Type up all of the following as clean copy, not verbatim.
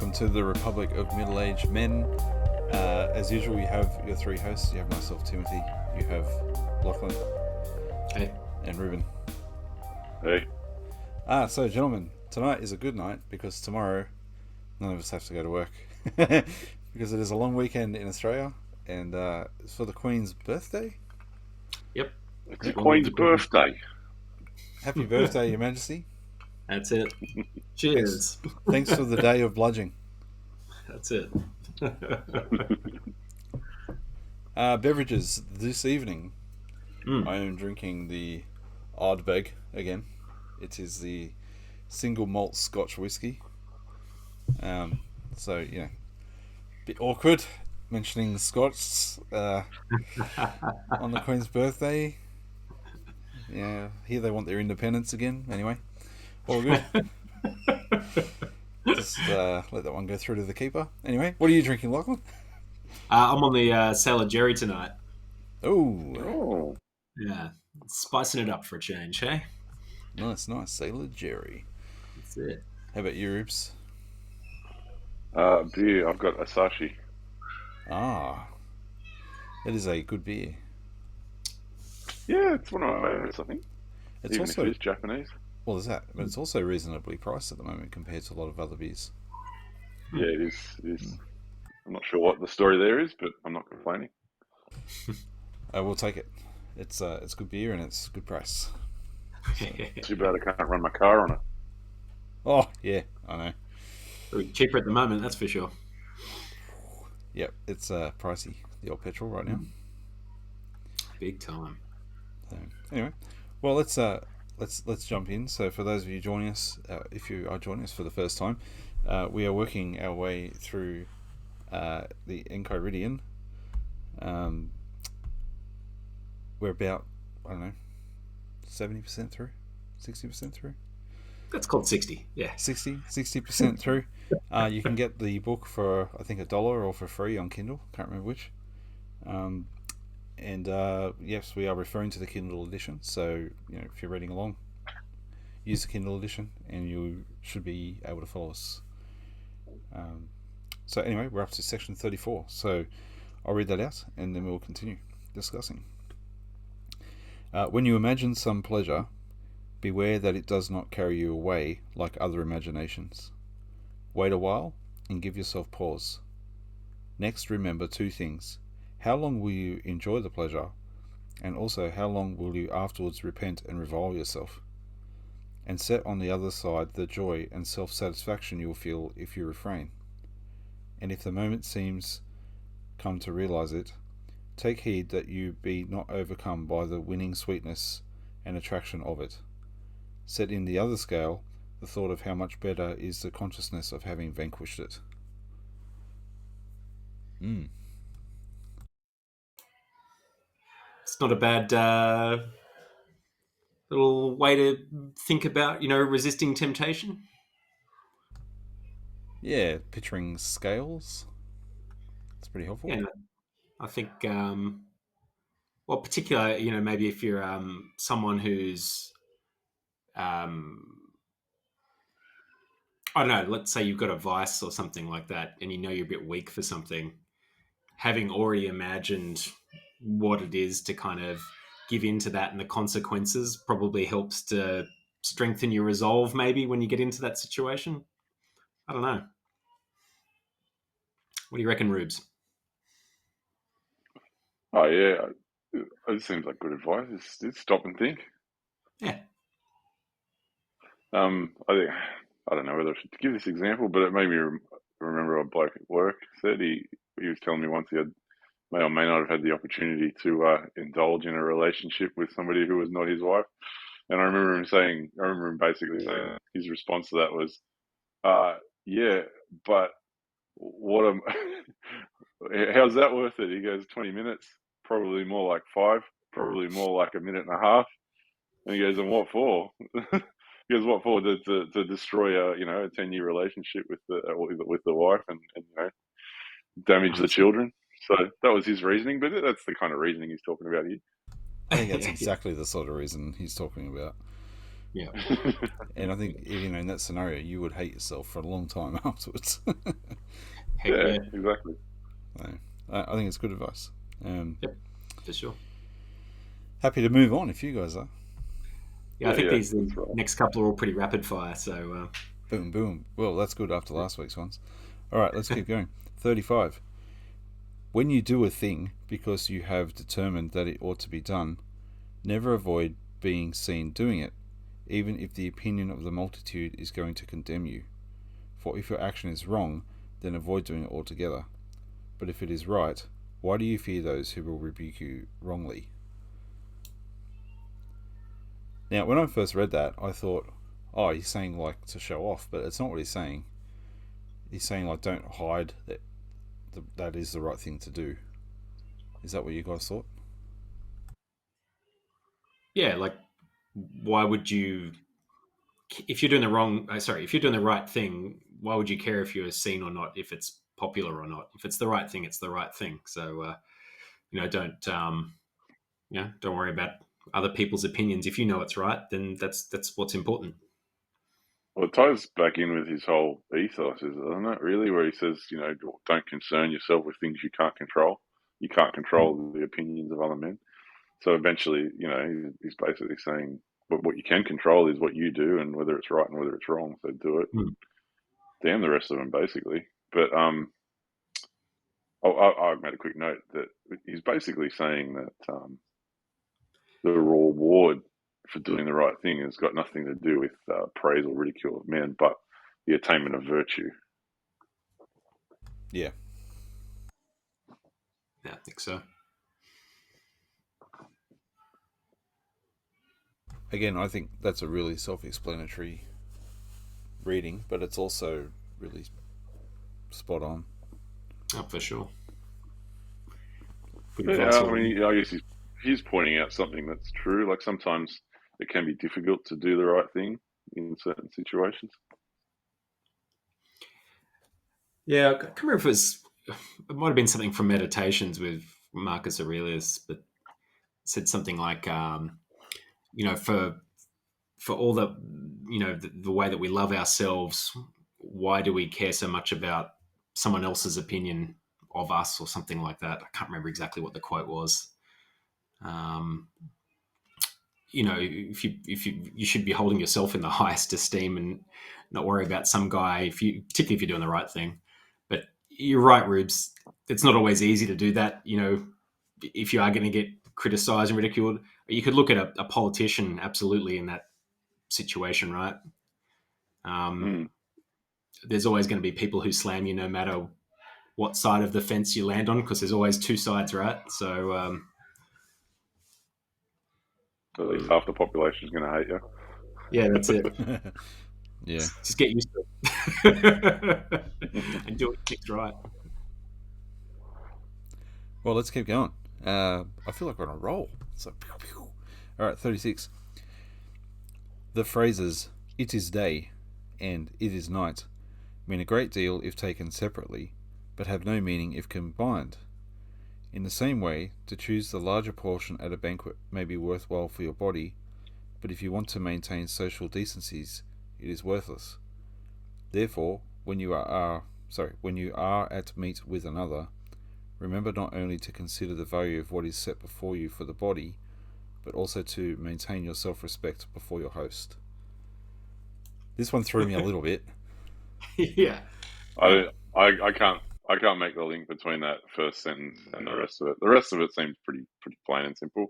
welcome to the Republic of Middle-Aged Men. As usual, you have your three hosts. You have myself, Timothy. You have Lachlan. Hey. And Ruben. Hey. So gentlemen, tonight is a good night because tomorrow none of us have to go to work because it is a long weekend in Australia, and it's for the Queen's birthday. Yep. It's the Queen's birthday. Happy birthday, Your Majesty. That's it. Cheers. Thanks for the day of bludging. That's it. Beverages this evening. I am drinking the Ardbeg again. It is the single malt Scotch whiskey. So, you know, a bit awkward mentioning Scots on the Queen's birthday. Yeah, here they want their independence again. Anyway, all good. Just let that one go through to the keeper. Anyway, what are you drinking, Lachlan? I'm on the Sailor Jerry tonight. Oh. Yeah. Spicing it up for a change, hey? Nice. Sailor Jerry. That's it. How about you, Rubes? Beer. I've got Asahi. That is a good beer. Yeah, it's one of my favourites, I think. It's Even also, if it is Japanese. well, there's that, but it's also reasonably priced at the moment compared to a lot of other beers. Yeah, it is. I'm not sure what the story there is, but I'm not complaining. We'll take it. It's good beer and it's good price. Too bad I can't run my car on it. Oh, yeah, I know. Very cheaper at the moment, that's for sure. Yep, it's pricey, the old petrol right now. Big time. So, anyway, well, let's jump in. So, for those of you joining us, if you are joining us for the first time, we are working our way through the Enchiridion. We're about, I don't know, 70% through, 60% through. That's called 60, yeah. 60% through. You can get the book for, I think, $1 or for free on Kindle. Can't remember which. And yes, we are referring to the Kindle edition. So, you know, if you're reading along, use the Kindle edition and you should be able to follow us. So anyway, we're up to section 34. So I'll read that out and then we'll continue discussing. When you imagine some pleasure, beware that it does not carry you away like other imaginations. Wait a while and give yourself pause. Next, remember two things. How long will you enjoy the pleasure? And also, how long will you afterwards repent and revile yourself? And set on the other side the joy and self-satisfaction you will feel if you refrain. And if the moment seems come to realize it, take heed that you be not overcome by the winning sweetness and attraction of it. Set in the other scale the thought of how much better is the consciousness of having vanquished it. It's not a bad little way to think about, resisting temptation. Yeah, picturing scales. It's pretty helpful. Yeah, I think, particularly, maybe if you're someone who's, I don't know, let's say you've got a vice or something like that and you're a bit weak for something, having already imagined what it is to kind of give into that and the consequences probably helps to strengthen your resolve maybe when you get into that situation. I don't know. What do you reckon, Rubes? Oh, yeah. It seems like good advice. It's stop and think. Yeah. I think, I don't know whether I should give this example, but it made me remember a bloke at work said he was telling me once he may or may not have had the opportunity to indulge in a relationship with somebody who was not his wife. And I remember him basically saying his response to that was, yeah, but how's that worth it? He goes, 20 minutes, probably more like 5, probably more like a minute and a half. And he goes, and what for? He goes, what for? To destroy a 10-year relationship with the wife and damage the children. So that was his reasoning, but that's the kind of reasoning he's talking about here. I think that's exactly the sort of reason he's talking about. Yeah. And I think, in that scenario, you would hate yourself for a long time afterwards. Heck Yeah, yeah. exactly. So, I think it's good advice. Yep, for sure. Happy to move on if you guys are. Yeah, I think Yeah, these that's right. next couple are all pretty rapid fire. So Boom, boom. Well, that's good after last week's ones. All right, let's keep going. 35. When you do a thing because you have determined that it ought to be done, never avoid being seen doing it, even if the opinion of the multitude is going to condemn you. For if your action is wrong, then avoid doing it altogether. But if it is right, why do you fear those who will rebuke you wrongly? Now, when I first read that, I thought, oh, he's saying like to show off, but it's not what he's saying. He's saying like don't hide that that is the right thing to do. Is that what you guys thought? yeah, like why would you, if you're doing the wrong, sorry, if you're doing the right thing, why would you care if you're seen or not, if it's popular or not? If it's the right thing, it's the right thing. So don't don't worry about other people's opinions. If you know it's right, then that's what's important. Well, it ties back in with his whole ethos, doesn't it? Really, where he says, don't concern yourself with things you can't control. You can't control the opinions of other men. So eventually, he's basically saying, but what you can control is what you do, and whether it's right and whether it's wrong. So do it, and damn the rest of them, basically. But I made a quick note that he's basically saying that the reward for doing the right thing has got nothing to do with praise or ridicule of men, but the attainment of virtue. Yeah. Yeah, I think so. Again, I think that's a really self-explanatory reading, but it's also really spot on. Oh, for sure. Good Yeah, advice. I mean, I guess he's pointing out something that's true. Like sometimes it can be difficult to do the right thing in certain situations. Yeah, I can't remember if it might have been something from Meditations with Marcus Aurelius, but said something like, for all the way that we love ourselves, why do we care so much about someone else's opinion of us, or something like that? I can't remember exactly what the quote was. Um, if you should be holding yourself in the highest esteem and not worry about some guy, particularly if you're doing the right thing. But you're right, Rubes. It's not always easy to do that. If you are going to get criticized and ridiculed, you could look at a politician absolutely in that situation, right? There's always going to be people who slam you no matter what side of the fence you land on, because there's always two sides, right? So At least half the population is going to hate you. yeah, that's it. Yeah. Just get used to it and do it right. Well, let's keep going. I feel like we're on a roll. So, pew, pew. All right, 36. The phrases "it is day" and "it is night" mean a great deal if taken separately, but have no meaning if combined. In the same way, to choose the larger portion at a banquet may be worthwhile for your body, but if you want to maintain social decencies, it is worthless. Therefore, when you are at meat with another, remember not only to consider the value of what is set before you for the body, but also to maintain your self-respect before your host. This one threw me a little bit. Yeah. I can't make the link between that first sentence and the rest of it. The rest of it seems pretty plain and simple.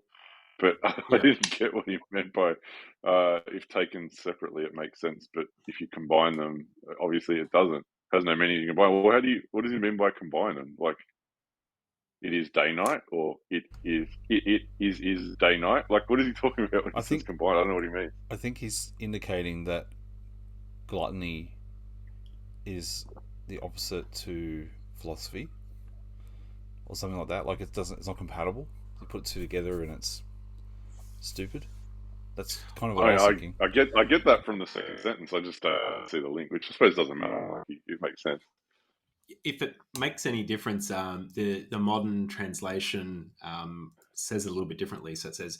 But I didn't get what he meant by if taken separately, it makes sense. But if you combine them, obviously it doesn't. It has no meaning to combine. Well, what does he mean by combine them? Like it is day night, or it is day night. Like what is he talking about when he says combine? I don't know what he means. I think he's indicating that gluttony is the opposite to philosophy, or something like that. Like it's not compatible. You put two together and it's stupid. That's kind of what I was thinking. I get that from the second sentence. I just don't see the link, which I suppose doesn't matter. Like it makes sense. If it makes any difference, the modern translation says it a little bit differently. So it says,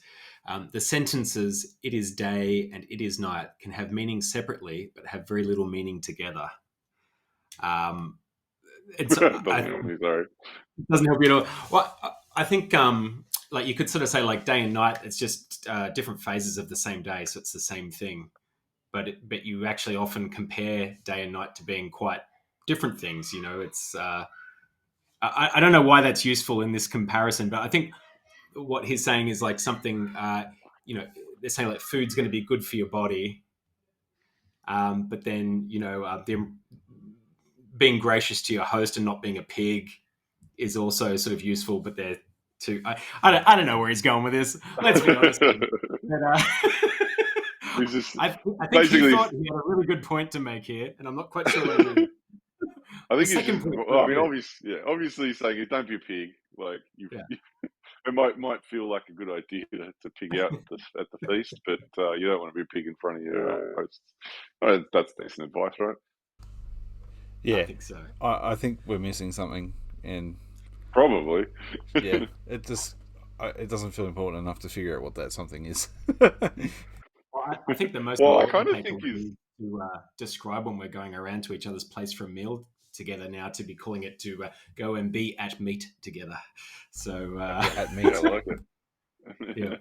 the sentences "it is day" and "it is night" can have meaning separately, but have very little meaning together. It's Doesn't help me, sorry. doesn't help you at all. Well, I think like you could sort of say like day and night. It's just different phases of the same day, so it's the same thing. But you actually often compare day and night to being quite different things. You know, it's I don't know why that's useful in this comparison, but I think what he's saying is like something. You know, they're saying like food's going to be good for your body, but then you know being gracious to your host and not being a pig is also sort of useful, but they're too. I don't know where he's going with this. Let's be honest. But, He's just I think basically. he thought he had a really good point to make here, and I'm not quite sure what it is. I think The he's second just. point, Well, I mean, obviously saying don't be a pig. Like it might feel like a good idea to pig out at the feast, but you don't want to be a pig in front of your hosts. That's decent advice, right? Yeah, I think so. I think we're missing something, and Probably. yeah, it doesn't feel important enough to figure out what that something is. Well, I think the most Well, I important kind of think thing he's. to describe when we're going around to each other's place for a meal together now to be calling it to go and be at meat together. So At meat. Yeah, I like it. yeah.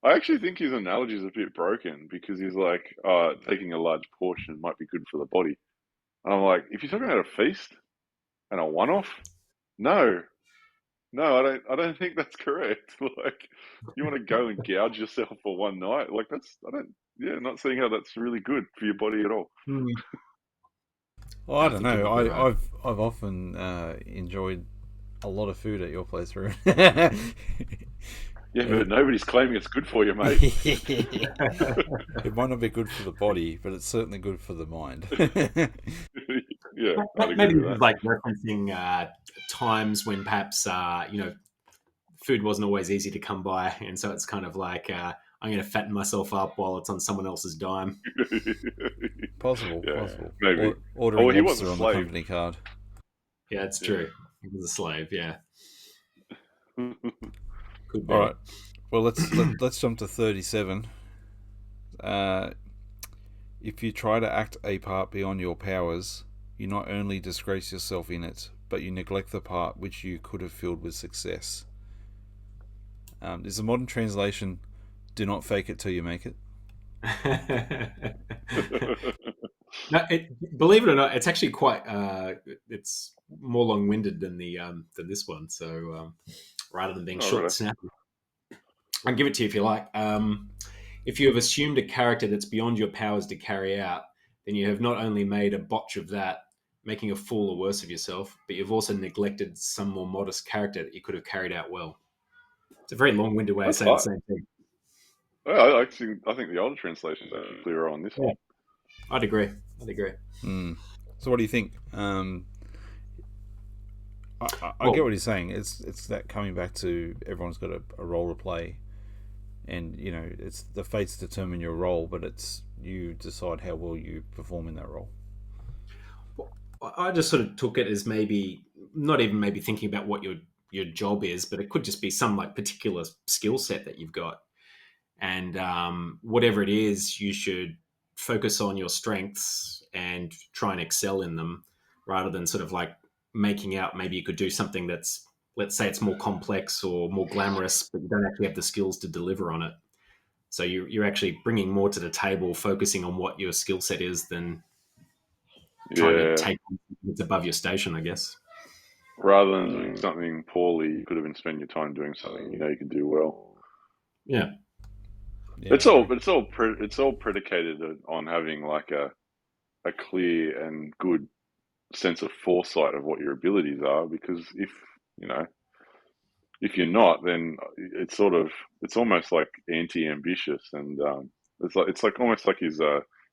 I actually think his analogy is a bit broken because he's like, taking a large portion might be good for the body. And I'm like, if you're talking about a feast and a one-off, no, I don't think that's correct. Like, you want to go and gouge yourself for one night? Like, not seeing how that's really good for your body at all. Well, I don't think you know. might be right. I've often enjoyed a lot of food at your place, Ruben. Yeah, but nobody's claiming it's good for you, mate. It might not be good for the body, but it's certainly good for the mind. Yeah, I'd Maybe agree this with is that. like referencing times when perhaps food wasn't always easy to come by, and so it's kind of like I'm going to fatten myself up while it's on someone else's dime. Possible. Maybe. Ordering He was a lobster on the slave. company card. Yeah, it's true. He was a slave. Yeah, could be. All right. Well, let's jump to 37. If you try to act a part beyond your powers, you not only disgrace yourself in it, but you neglect the part which you could have filled with success. Is a modern translation, "Do not fake it till you make it." No, believe it or not, it's actually quite. It's more long-winded than than this one. So rather than being Oh, short really? and snappy, I'll give it to you if you like. If you have assumed a character that's beyond your powers to carry out, then you have not only made a botch of that, making a fool or worse of yourself, but you've also neglected some more modest character that you could have carried out well. It's a very long-winded way of That's saying the hard. same thing. I think the older translation is actually clearer on this one. I'd agree. So, what do you think? I get what he's saying. It's that coming back to everyone's got a role to play, and it's the fates determine your role, but it's you decide how well you perform in that role. I just sort of took it as maybe not even maybe thinking about what your job is, but it could just be some like particular skill set that you've got, and whatever it is, you should focus on your strengths and try and excel in them, rather than sort of like making out maybe you could do something that's, let's say it's more complex or more glamorous, but you don't actually have the skills to deliver on it. So you're actually bringing more to the table, focusing on what your skill set is than trying to Yeah. take it's above your station, I guess. Rather than doing something poorly, you could have been spending your time doing something you can do well. Yeah. It's all predicated on having like a clear and good sense of foresight of what your abilities are. Because if you're not, then it's almost like anti-ambitious, and it's like almost like he's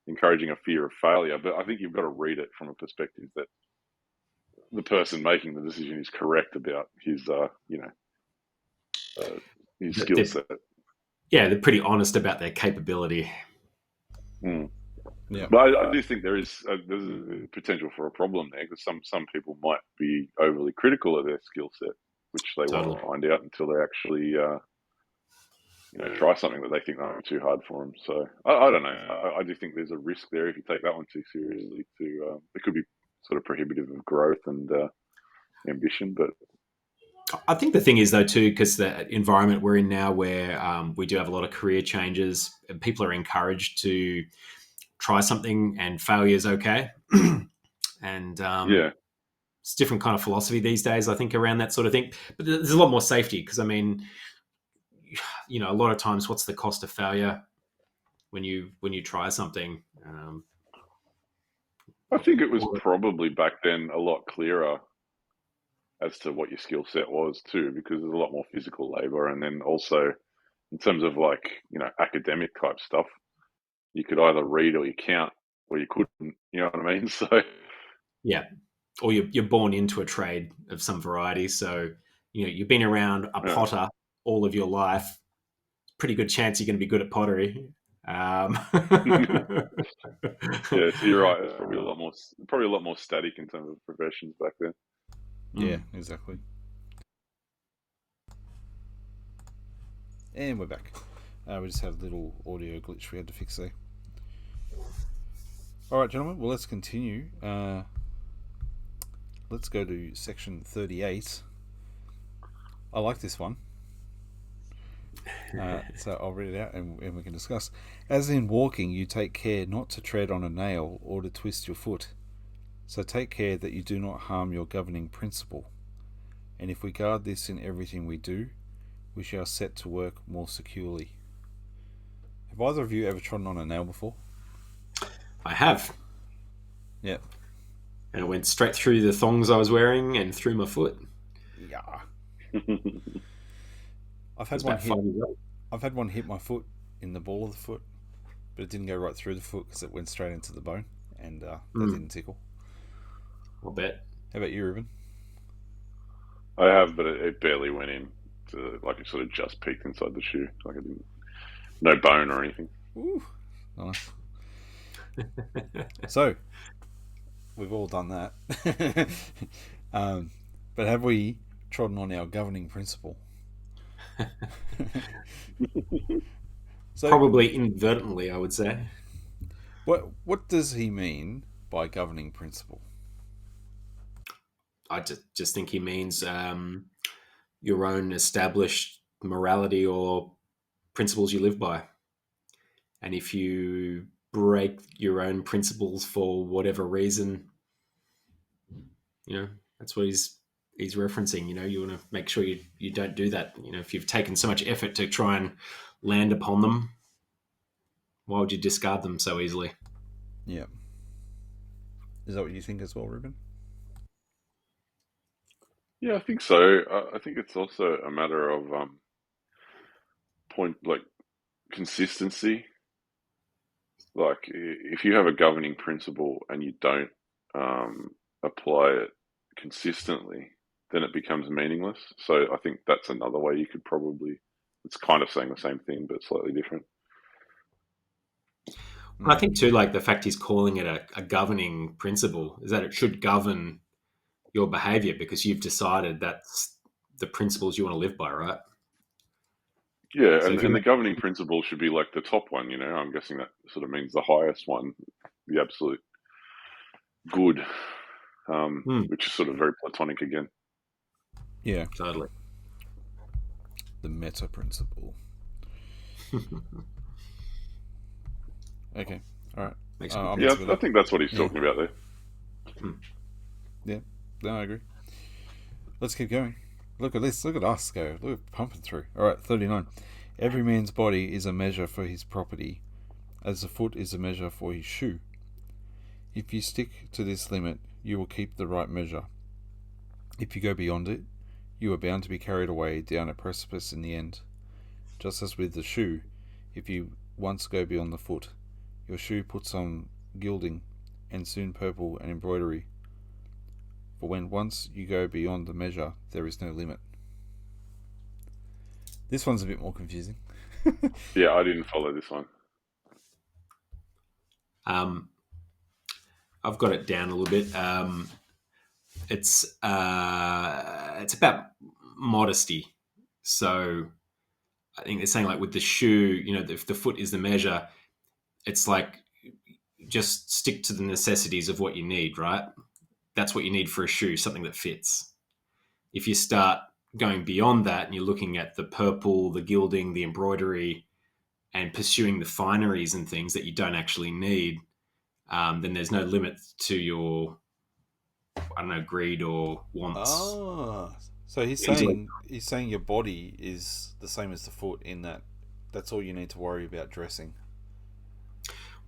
encouraging a fear of failure. But I think you've got to read it from a perspective that the person making the decision is correct about his his skill set. Yeah, they're pretty honest about their capability. Yeah, but I do think there's a potential for a problem there, because some people might be overly critical of their skill set, which they Totally. want to find out until they actually try something that they think might be too hard for them. So I don't know. I do think there's a risk there if you take that one too seriously. It could be sort of prohibitive of growth and ambition. But I think the thing is, though, too, because the environment we're in now, where we do have a lot of career changes, and people are encouraged to try something, and failure is okay. And yeah, it's a different kind of philosophy these days, I think, around that sort of thing. But there's a lot more safety because, I mean, a lot of times, what's the cost of failure when you try something? I think it was probably back then a lot clearer as to what your skill set was too, because there's a lot more physical labor, and then also in terms of academic type stuff, you could either read or you count, or you couldn't. You know what I mean? So yeah, or you're born into a trade of some variety, so you've been around a potter all of your life. Pretty good chance you're going to be good at pottery. yeah, so you're right. It's probably a lot more static in terms of professions back then. Yeah, exactly. And we're back. We just had a little audio glitch we had to fix there. All right, gentlemen. Well, let's continue. Let's go to section 38. I like this one. So I'll read it out and we can discuss. As in walking, you take care not to tread on a nail or to twist your foot. So take care that you do not harm your governing principle. And if we guard this in everything we do, we shall set to work more securely. Have either of you ever trodden on a nail before? I have. Yeah. And it went straight through the thongs I was wearing and through my foot. Yeah. I've had one hit my foot in the ball of the foot, but it didn't go right through the foot because it went straight into the bone, and that didn't tickle. I'll bet. How about you, Ruben? I have, but it barely went in. It sort of just peeked inside the shoe. It didn't, no bone or anything. Ooh, nice. So, we've all done that. But have we trodden on our governing principle? So, probably inadvertently, I would say. What does he mean by governing principle? I just think he means your own established morality or principles you live by. And if you break your own principles for whatever reason, that's what he's referencing. You want to make sure you don't do that. If you've taken so much effort to try and land upon them, why would you discard them so easily? Yeah. Is that what you think as well, Ruben? Yeah, I think so. I think it's also a matter of consistency. Like if you have a governing principle and you don't apply it consistently, then it becomes meaningless. So I think that's another way you could probably. It's kind of saying the same thing, but slightly different. I think too, the fact he's calling it a governing principle is that it should govern your behavior because you've decided that's the principles you want to live by, right? Yeah, so and the governing principle should be the top one, I'm guessing that sort of means the highest one, the absolute good, which is sort of very Platonic again. Yeah. Totally. The meta principle. Okay, all right. I think that's what he's talking about there. Yeah, no, I agree. Let's keep going. Look at this. Look at us go. Look, pumping through. All right, 39. Every man's body is a measure for his property, as the foot is a measure for his shoe. If you stick to this limit, you will keep the right measure. If you go beyond it, you are bound to be carried away down a precipice in the end. Just as with the shoe, if you once go beyond the foot, your shoe puts on gilding, and soon purple and embroidery. For when once you go beyond the measure, there is no limit. This one's a bit more confusing. Yeah, I didn't follow this one. I've got it down a little bit. It's about modesty. So I think they're saying like with the shoe, if the foot is the measure, it's like just stick to the necessities of what you need, right? That's what you need for a shoe, something that fits. If you start going beyond that and you're looking at the purple, the gilding, the embroidery, and pursuing the fineries and things that you don't actually need, then there's no limit to your, I don't know, greed or wants. Oh, so he's saying your body is the same as the foot in that that's all you need to worry about dressing.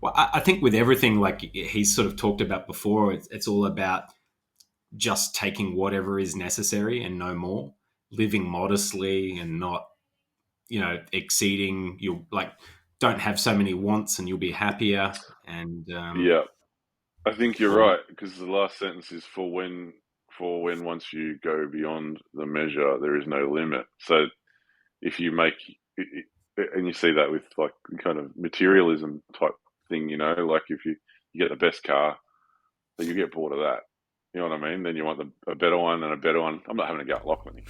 Well, I think with everything, like he's sort of talked about before, it's all about just taking whatever is necessary and no more, living modestly and not, exceeding your, like, don't have so many wants and you'll be happier. And Yeah, I think you're right, because the last sentence is for when once you go beyond the measure, there is no limit. So if you make, and you see that with like kind of materialism type thing, like if you get the best car, then you get bored of that. You know what I mean? Then you want a better one and a better one. I'm not having a go at Lachlan.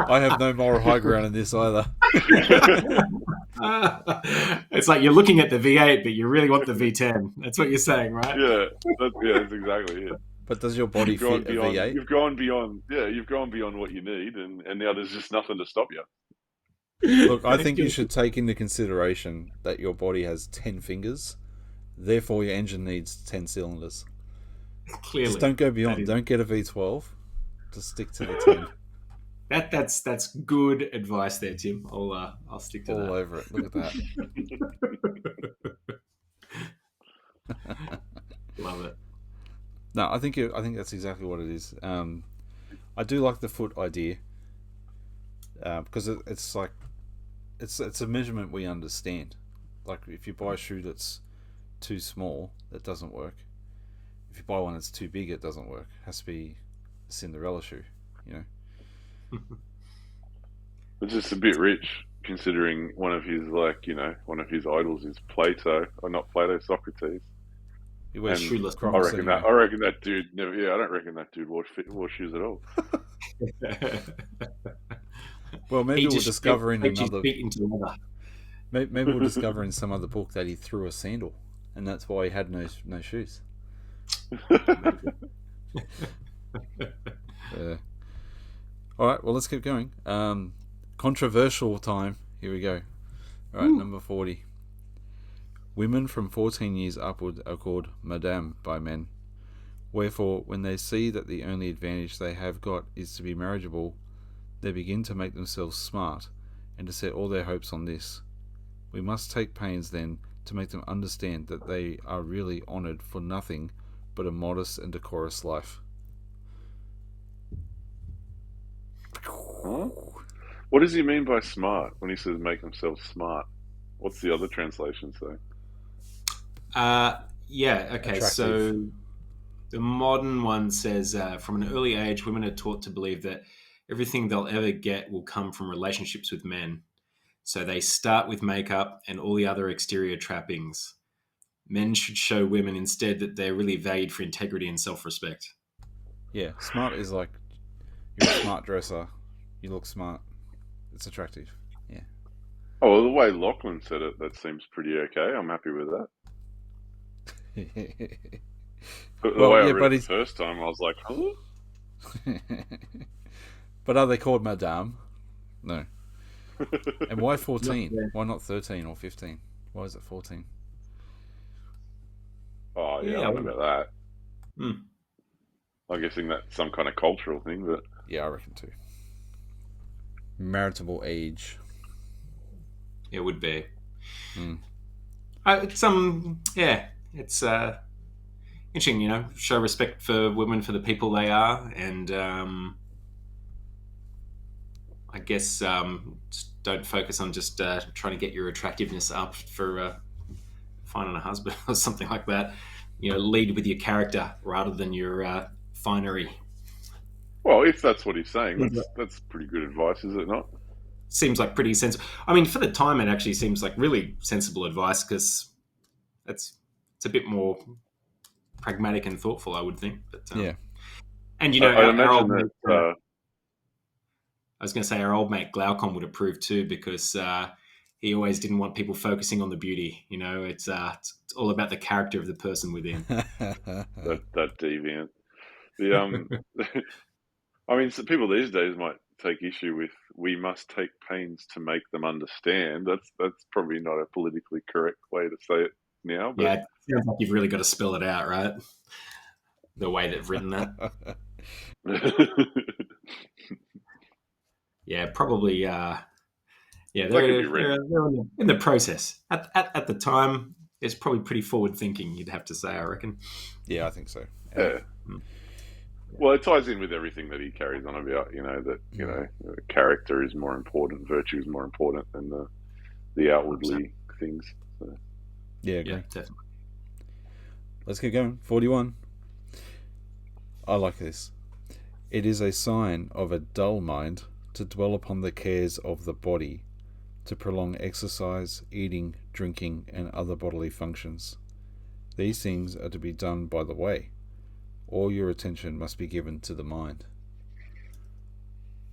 I have no moral high ground in this either. It's like you're looking at the V8, but you really want the V10. That's what you're saying, right? Yeah, that's exactly it. But does your body fit a V8? You've gone beyond what you need, and now there's just nothing to stop you. Look, I think you should take into consideration that your body has 10 fingers, therefore your engine needs 10 cylinders. Clearly. Just don't go beyond. Don't get a V12. Just stick to the 10. That's good advice there, Tim. I'll stick to that. All over it. Look at that. Love it. No, I think that's exactly what it is. I do like the foot idea because it's like it's a measurement we understand. Like if you buy a shoe that's too small, that doesn't work. If you buy one that's too big, it doesn't work. It has to be a Cinderella shoe, It's just a bit rich, considering one of his idols is Plato, or not Plato, Socrates. He wears shoeless Crocs. I reckon that dude never. Yeah, I don't reckon that dude wore shoes at all. Well, maybe we'll discover in another. Maybe we'll discover in some other book that he threw a sandal, and that's why he had no shoes. All right, well, let's keep going. Controversial time. Here we go. All right, number 40. Women from 14 years upward are called Madame by men. Wherefore, when they see that the only advantage they have got is to be marriageable, they begin to make themselves smart, and to set all their hopes on this. We must take pains, then, to make them understand that they are really honoured for nothing but a modest and decorous life. Huh? What does he mean by smart when he says make themselves smart? What's the other translation say? Yeah, okay, Attractive. So the modern one says, from an early age, women are taught to believe that everything they'll ever get will come from relationships with men. So they start with makeup and all the other exterior trappings. Men should show women instead that they're really valued for integrity and self-respect. Yeah, smart is like you're a smart dresser. You look smart. It's attractive. Yeah. Oh, well, the way Lachlan said it, that seems pretty okay. I'm happy with that. But the way I read it the first time, I was like, huh? But are they called Madame? No. And why 14? Why not 13 or 15? Why is it 14? Oh, yeah, I don't know about that. I'm guessing that's some kind of cultural thing, but... Yeah, I reckon too. Maritable age. It would be. It's interesting, show respect for women for the people they are, and I guess just don't focus on just trying to get your attractiveness up for finding a husband or something like that. Lead with your character rather than your finery. Well, if that's what he's saying, that's pretty good advice, is it not? Seems like pretty sensible. I mean, for the time, it actually seems like really sensible advice, because it's a bit more pragmatic and thoughtful, I would think. But yeah, and I imagine that. I was going to say our old mate Glaucon would approve too, because he always didn't want people focusing on the beauty. It's all about the character of the person within. That deviant. The I mean, so people these days might take issue with "we must take pains to make them understand." That's probably not a politically correct way to say it now, but Yeah, it sounds like you've really got to spell it out, right? The way they've written that. Yeah, probably. Yeah, they're in the process. At the time, it's probably pretty forward thinking. You'd have to say, I reckon. Yeah, I think so. yeah. Well, it ties in with everything that he carries on about. Character is more important, virtue is more important than the outwardly 100%. things. So. Yeah, agree. Yeah, definitely. Let's get going. 41. I like this. It is a sign of a dull mind to dwell upon the cares of the body, to prolong exercise, eating, drinking, and other bodily functions. These things are to be done by the way. All your attention must be given to the mind.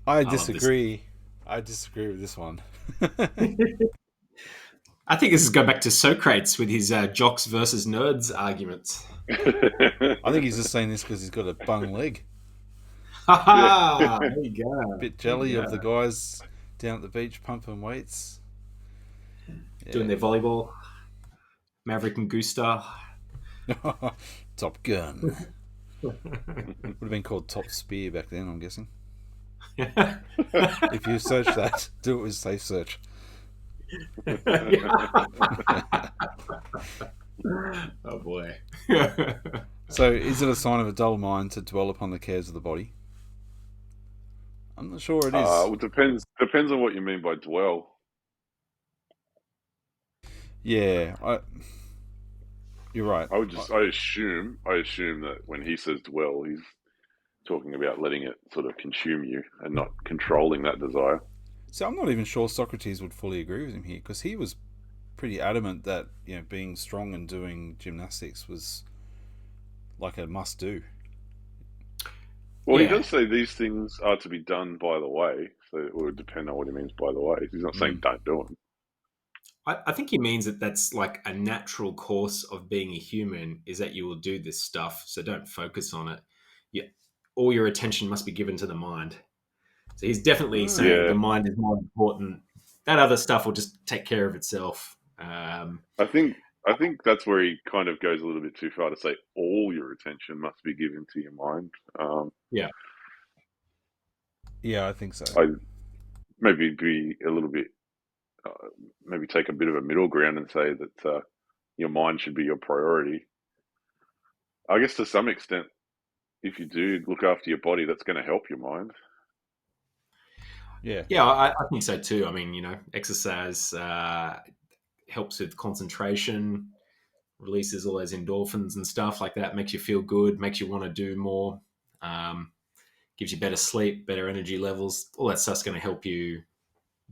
I disagree. I disagree with this one. I think this is go back to Socrates with his jocks versus nerds arguments. I think he's just saying this because he's got a bung leg. There you go. Bit jelly of the guys down at the beach pumping weights. Doing their volleyball. Maverick and Gusta. Top Gun. Would have been called Top Spear back then, I'm guessing. If you search that, do it with safe search. Oh boy. So, is it a sign of a dull mind to dwell upon the cares of the body? I'm not sure it is. Well, depends on what you mean by dwell. Yeah, you're right. I assume that when he says dwell, he's talking about letting it sort of consume you and not controlling that desire. So I'm not even sure Socrates would fully agree with him here, because he was pretty adamant that being strong and doing gymnastics was like a must do. Well, he does say these things are to be done by the way, so it would depend on what he means by the way. He's not saying don't do them. I think he means that that's like a natural course of being a human, is that you will do this stuff, so don't focus on it. All your attention must be given to the mind. So he's definitely saying the mind is more important. That other stuff will just take care of itself. I think that's where he kind of goes a little bit too far to say all your attention must be given to your mind. Yeah, I think so. I'd maybe be a little bit, maybe take a bit of a middle ground and say that your mind should be your priority. I guess to some extent, if you do look after your body, that's going to help your mind. Yeah, I think so too. I mean, exercise helps with concentration, releases all those endorphins and stuff like that, makes you feel good, makes you want to do more, gives you better sleep, better energy levels. All that stuff's going to help you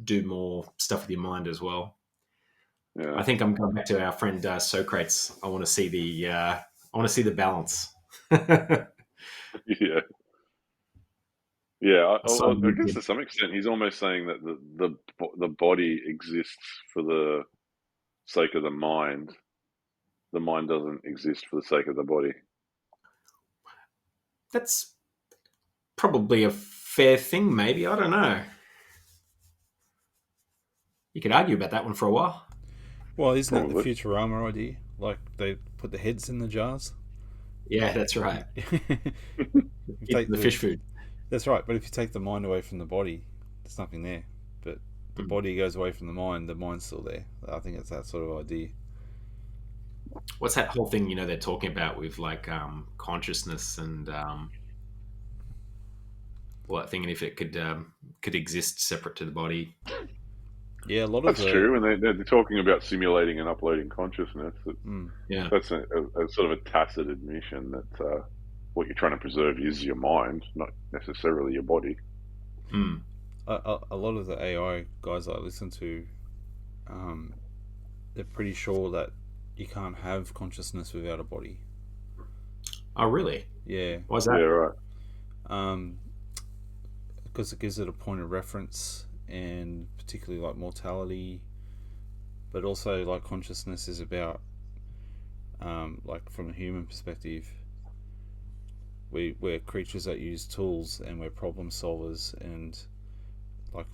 do more stuff with your mind as well. Yeah. I think I'm going back to our friend Socrates. I want to see the balance. Yeah. I guess to some extent, he's almost saying that the body exists for the sake of the mind. The mind doesn't exist for the sake of the body. That's probably a fair thing, maybe. I don't know. You could argue about that one for a while. Well, isn't that the Futurama idea? Like, they put the heads in the jars? Yeah, that's right. Take the fish food. That's right, but if you take the mind away from the body, there's nothing there. But the body goes away from the mind's still there. I think it's that sort of idea. What's that whole thing, they're talking about with like consciousness and thinking if it could exist separate to the body. Yeah, a lot of that's true, and they're talking about simulating and uploading consciousness. That's a sort of a tacit admission that what you're trying to preserve is your mind, not necessarily your body. A lot of the AI guys I listen to, they're pretty sure that you can't have consciousness without a body. Oh, really? Yeah. Why's that? Yeah, right. because it gives it a point of reference, and particularly like mortality, but also like consciousness is about, like from a human perspective, we're creatures that use tools and we're problem solvers, and like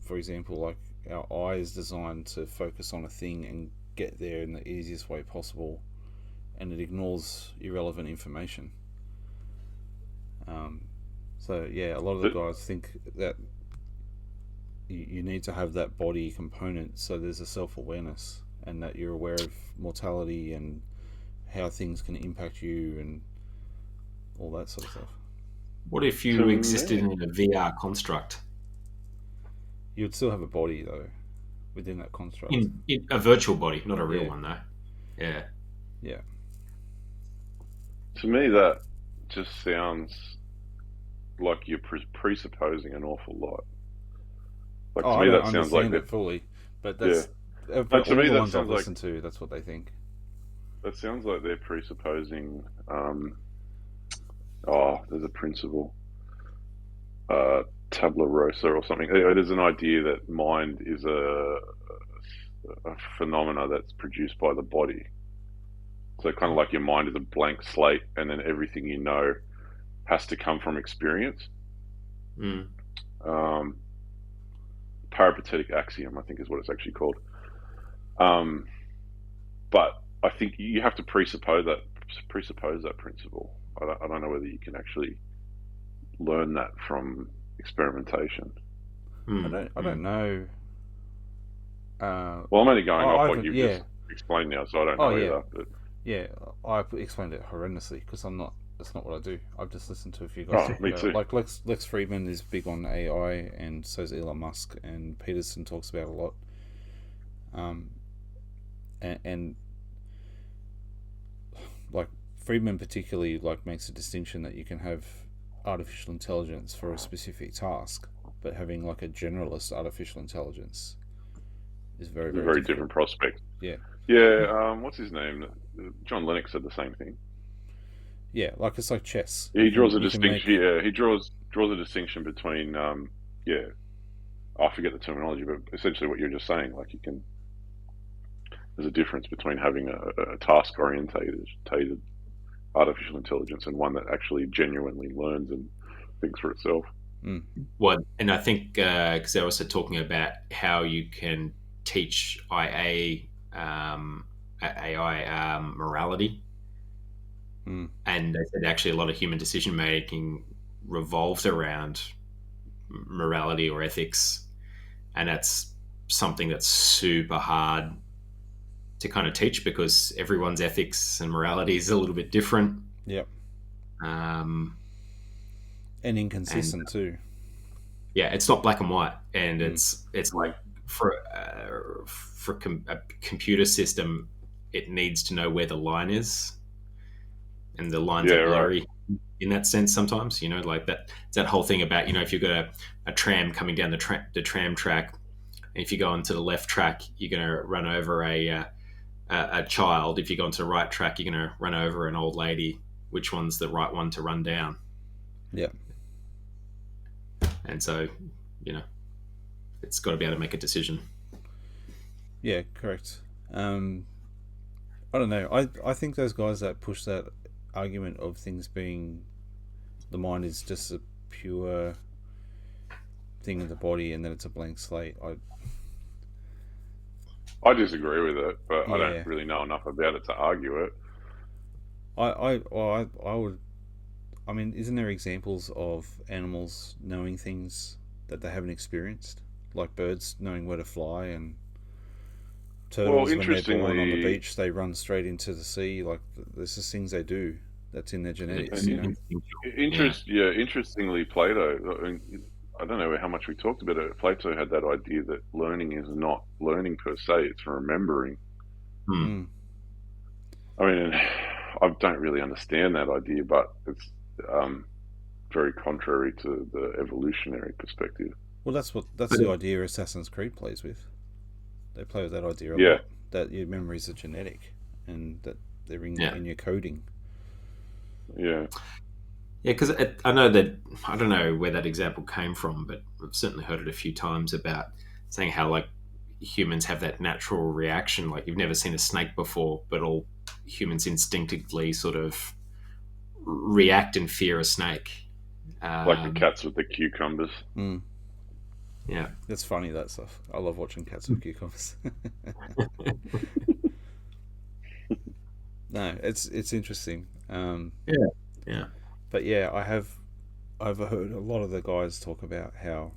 for example, like our eye is designed to focus on a thing and get there in the easiest way possible, and it ignores irrelevant information. So yeah, a lot of the guys think that you need to have that body component, so there's a self-awareness and that you're aware of mortality and how things can impact you and all that sort of stuff. What if you existed in a VR construct? You'd still have a body though within that construct. In a virtual body, not a real one though. Yeah. Yeah. To me, that just sounds like you're presupposing an awful lot. Like to me, that sounds like it fully, but that's to all me the that ones I've sounds like listened to. That's what they think. that sounds like they're presupposing. There's a principle, tabula rasa or something. It is an idea that mind is a phenomena that's produced by the body. So kind of like your mind is a blank slate, and then everything you know has to come from experience. Peripatetic axiom, I think, is what it's actually called. But I think you have to presuppose that principle. I don't know whether you can actually learn that from experimentation. I don't know. Well, I'm only going off what you've just explained now, so I don't know either. But yeah, I explained it horrendously because I'm not. That's not what I do. I've just listened to a few guys. Me too. Like Lex Friedman is big on AI, and so is Elon Musk, and Peterson talks about it a lot. And like Friedman particularly like makes a distinction that you can have artificial intelligence for a specific task, but having like a generalist artificial intelligence is very different prospect. Yeah. What's his name? John Lennox said the same thing. Yeah, like it's like chess. He draws a distinction. Yeah, he draws a distinction between. I forget the terminology, but essentially what you're just saying. Like there's a difference between having a task orientated artificial intelligence and one that actually genuinely learns and thinks for itself. Well, and I think because they're also talking about how you can teach AI morality. And they said actually a lot of human decision making revolves around morality or ethics, and that's something that's super hard to kind of teach because everyone's ethics and morality is a little bit different. Yep. And inconsistent too. Yeah, it's not black and white, and it's like for a computer system, it needs to know where the line is. And the lines are blurry in that sense sometimes, like that. It's that whole thing about, if you've got a tram coming down the tram track, and if you go onto the left track, you're going to run over a child. If you go onto the right track, you're going to run over an old lady. Which one's the right one to run down? Yeah. And so, it's got to be able to make a decision. Yeah, correct. I don't know. I think those guys that push that argument of things being the mind is just a pure thing of the body and then it's a blank slate. I disagree with it, but I don't really know enough about it to argue it. I would. I mean, isn't there examples of animals knowing things that they haven't experienced, like birds knowing where to fly, and turtles when they're born on the beach they run straight into the sea? Like there's just things they do that's in their genetics. Interestingly, Plato. I don't know how much we talked about it. Plato had that idea that learning is not learning per se; it's remembering. I mean, I don't really understand that idea, but it's very contrary to the evolutionary perspective. Well, that's the idea Assassin's Creed plays with. They play with that idea a lot, that your memories are genetic and that they're in your coding. Yeah. Yeah, because I know that, I don't know where that example came from, but I've certainly heard it a few times about saying how like humans have that natural reaction, like you've never seen a snake before, but all humans instinctively sort of react and fear a snake. Like the cats with the cucumbers. Yeah, That's funny, that stuff. I love watching cats with cucumbers. No, it's interesting. yeah. But yeah, I've heard a lot of the guys talk about how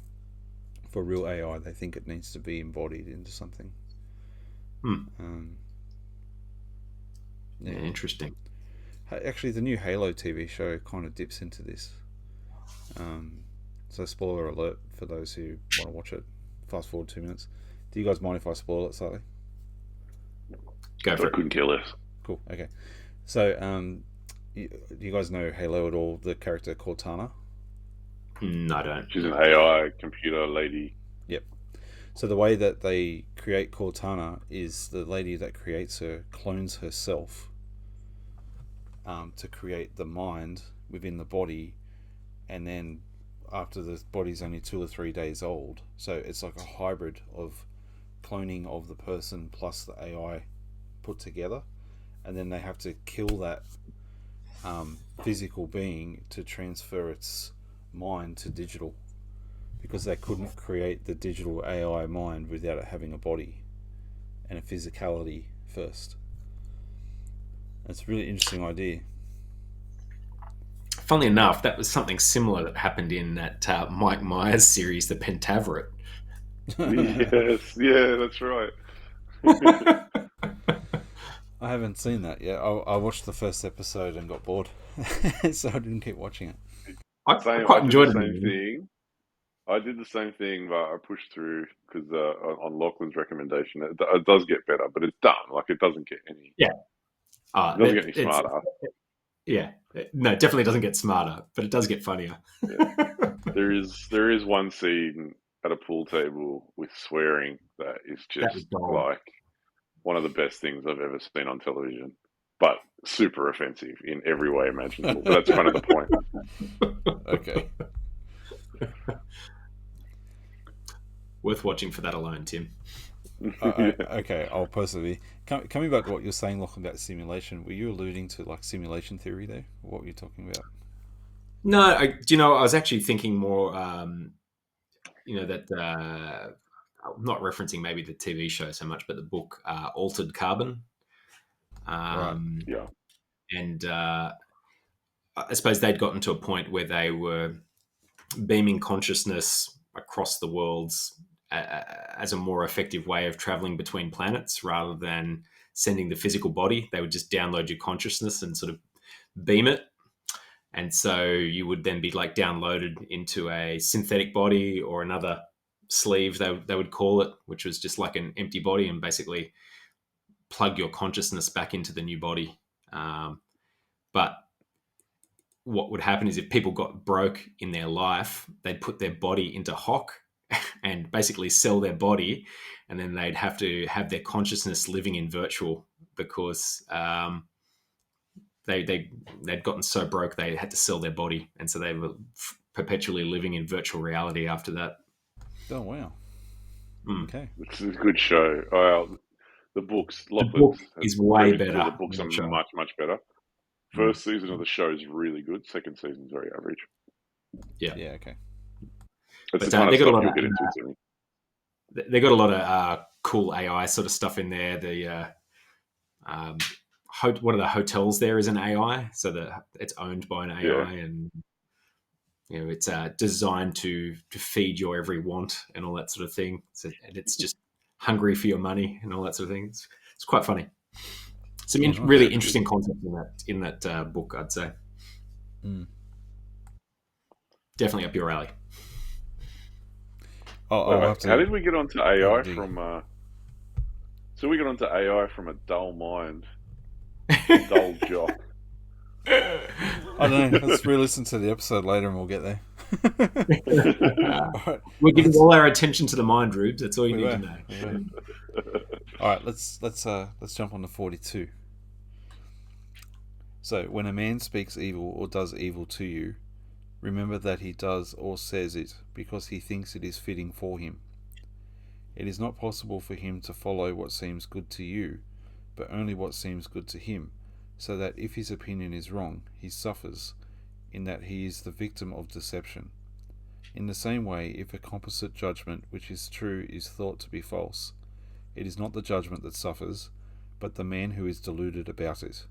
for real AI they think it needs to be embodied into something. Yeah, interesting. Actually, the new Halo TV show kind of dips into this. So spoiler alert for those who want to watch it. Fast forward 2 minutes. Do you guys mind if I spoil it slightly? Go for I couldn't care less. Cool. Okay. So, do you guys know Halo at all? The character Cortana. No, I don't. She's an AI computer lady. Yep. So the way that they create Cortana is the lady that creates her clones herself to create the mind within the body, and then after the body's only 2 or 3 days old, so it's like a hybrid of cloning of the person plus the AI put together, and then they have to kill that physical being to transfer its mind to digital, because they couldn't create the digital AI mind without it having a body and a physicality first. It's a really interesting idea. Funnily enough, that was something similar that happened in that Mike Myers series, The Pentaveret. Yes, yeah, that's right. I haven't seen that yet. I watched the first episode and got bored, so I didn't keep watching it. I quite enjoyed it. I did the same thing, but I pushed through because on Lachlan's recommendation, it does get better, but it's done. Like it doesn't get any. Yeah. It doesn't get any smarter. Yeah, no, it definitely doesn't get smarter, but it does get funnier. Yeah. There is one scene at a pool table with swearing that is just like one of the best things I've ever seen on television, but super offensive in every way imaginable. But that's kind of the point. Okay. Worth watching for that alone, Tim. Okay, I'll personally coming back to what you're saying, Lachlan, about simulation. Were you alluding to like simulation theory there? What were you talking about? No, I was actually thinking more. That I'm not referencing maybe the TV show so much, but the book Altered Carbon. Right. Yeah. And I suppose they'd gotten to a point where they were beaming consciousness across the worlds as a more effective way of traveling between planets rather than sending the physical body. They would just download your consciousness and sort of beam it. And so you would then be like downloaded into a synthetic body or another sleeve, they would call it, which was just like an empty body, and basically plug your consciousness back into the new body. But what would happen is if people got broke in their life, they'd put their body into hock and basically sell their body, and then they'd have to have their consciousness living in virtual because they'd gotten so broke they had to sell their body, and so they were perpetually living in virtual reality after that. Oh wow! Okay, it's a good show. The book is way better. The books are much better. First season of the show is really good. Second season is very average. Yeah. Okay. It's the kind of stuff you'll get into. They got a lot of cool AI sort of stuff in there. The one of the hotels there is an AI, so it's owned by an AI, and it's designed to feed your every want and all that sort of thing. So, and it's just hungry for your money and all that sort of thing. It's quite funny. Some really interesting concepts in that book, I'd say. Definitely up your alley. How did we get onto AI from? So we got onto AI from a dull mind, dull jock. I don't know. Let's re-listen to the episode later, and we'll get there. Right, we're giving all our attention to the mind, Rubes. That's all you need to know. All right, let's jump on to 42. So, when a man speaks evil or does evil to you, remember that he does or says it because he thinks it is fitting for him. It is not possible for him to follow what seems good to you, but only what seems good to him, so that if his opinion is wrong, he suffers, in that he is the victim of deception. In the same way, if a composite judgment which is true is thought to be false, it is not the judgment that suffers, but the man who is deluded about it.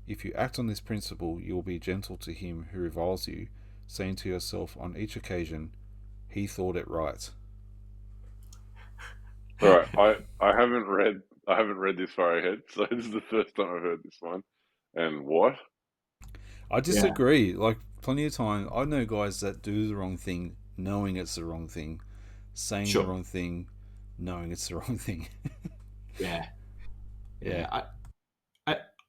If you act on this principle, you will be gentle to him who reviles you, saying to yourself on each occasion, he thought it right. All right, I haven't read this far ahead, so this is the first time I've heard this one. And what? I Yeah. disagree. Like, plenty of time, I know guys that do the wrong thing, knowing it's the wrong thing, saying Sure. the wrong thing, knowing it's the wrong thing. Yeah. Yeah.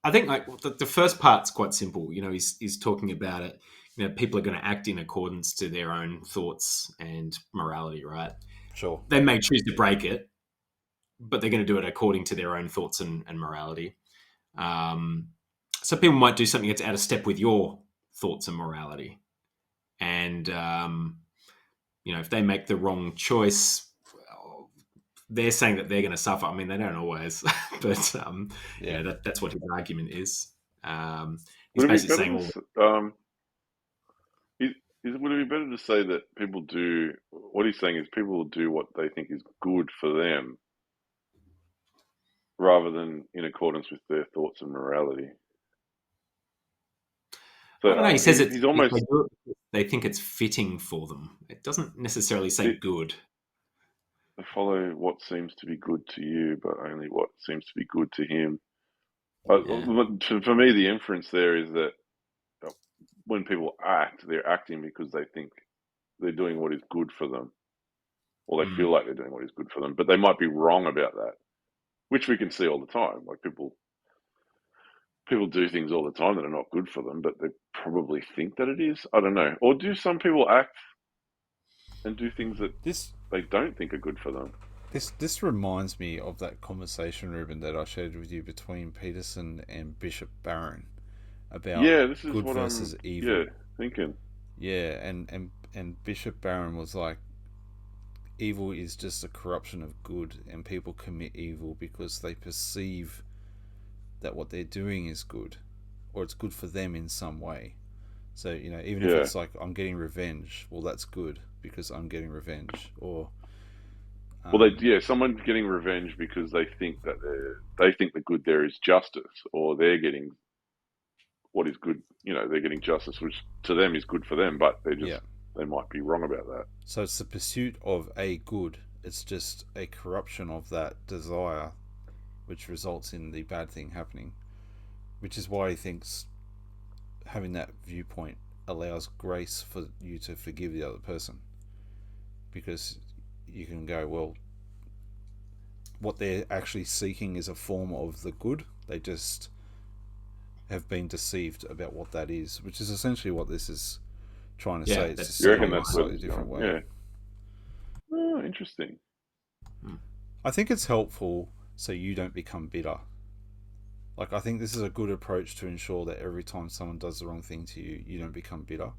I think like the first part's quite simple. You know, he's talking about it. You know, people are going to act in accordance to their own thoughts and morality, right? Sure. They may choose to break it, but they're going to do it according to their own thoughts and morality. So people might do something that's out of step with your thoughts and morality, and you know, if they make the wrong choice, well, they're saying that they're going to suffer. I mean, they don't always, but Yeah. you know, that's what his argument is. He's Would it be basically better saying, to well, would it be better to say that people do what he's saying is people will do what they think is good for them rather than in accordance with their thoughts and morality? So I don't know. He says he's almost they think it's fitting for them. It doesn't necessarily say good. follow what seems to be good to you, but only what seems to be good to him. Yeah. For me, the inference there is that when people act, they're acting because they think they're doing what is good for them, or they feel like they're doing what is good for them, but they might be wrong about that, which we can see all the time. Like people do things all the time that are not good for them, but they probably think that it is. I don't know. Or do some people act and do things that This they don't think are good for them? this reminds me of that conversation, Ruben, that I shared with you between Peterson and Bishop Barron about Yeah, this is good what versus I'm evil. thinking. Yeah, and Bishop Barron was like, evil is just a corruption of good, and people commit evil because they perceive that what they're doing is good, or it's good for them in some way. So, you know, even if Yeah. it's like, I'm getting revenge, well, that's good because I'm getting revenge. Or Well, someone getting revenge because they think that they think the good there is justice, or they're getting what is good. You know, they're getting justice, which to them is good for them, but yeah. they might be wrong about that. So it's the pursuit of a good. It's just a corruption of that desire, which results in the bad thing happening. Which is why he thinks having that viewpoint allows grace for you to forgive the other person, because you can go, well, what they're actually seeking is a form of the good. They just have been deceived about what that is, which is essentially what this is trying to say. It's just You saying reckon in a that's what slightly it's different going? way. Yeah. Oh, interesting. I think it's helpful so you don't become bitter. Like, I think this is a good approach to ensure that every time someone does the wrong thing to you, you don't become bitter.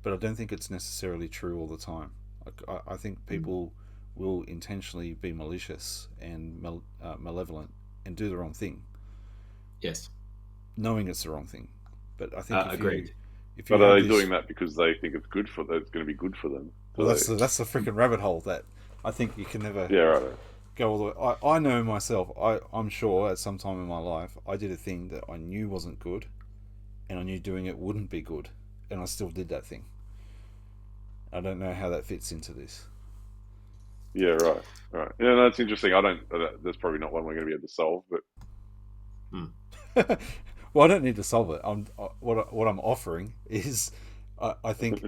But I don't think it's necessarily true all the time. Like, I think people will intentionally be malicious and malevolent and do the wrong thing. Yes. Knowing it's the wrong thing. But I think agreed. if you But are have they this, doing that because they think it's good for that? It's going to be good for them. well, that's the freaking rabbit hole that I think you can never right. go all the way. I know myself. I'm sure at some time in my life I did a thing that I knew wasn't good, and I knew doing it wouldn't be good, and I still did that thing. I don't know how that fits into this. Yeah, right. Yeah, that's interesting. That's probably not one we're going to be able to solve, but Well, I don't need to solve it. What I'm offering is, I think,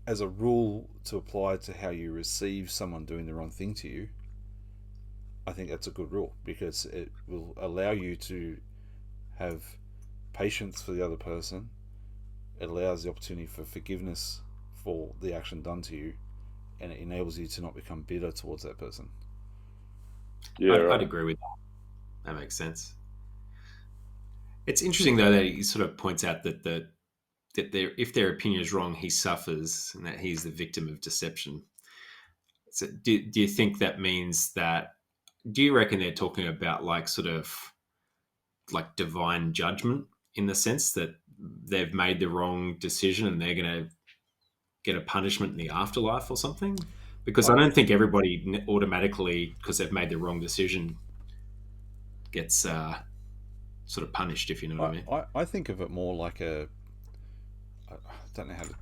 as a rule to apply to how you receive someone doing the wrong thing to you, I think that's a good rule, because it will allow you to have patience for the other person. It allows the opportunity for forgiveness for the action done to you, and it enables you to not become bitter towards that person. yeah, I'd agree with that. That makes sense. It's interesting though that he sort of points out that if their opinion is wrong, he suffers, and that he's the victim of deception. So do you think that means that? Do you reckon they're talking about like sort of like divine judgment in the sense that they've made the wrong decision and they're going to get a punishment in the afterlife or something? Because I don't think everybody automatically, because they've made the wrong decision, gets sort of punished, if you know what I mean. I think of it more like I don't know how to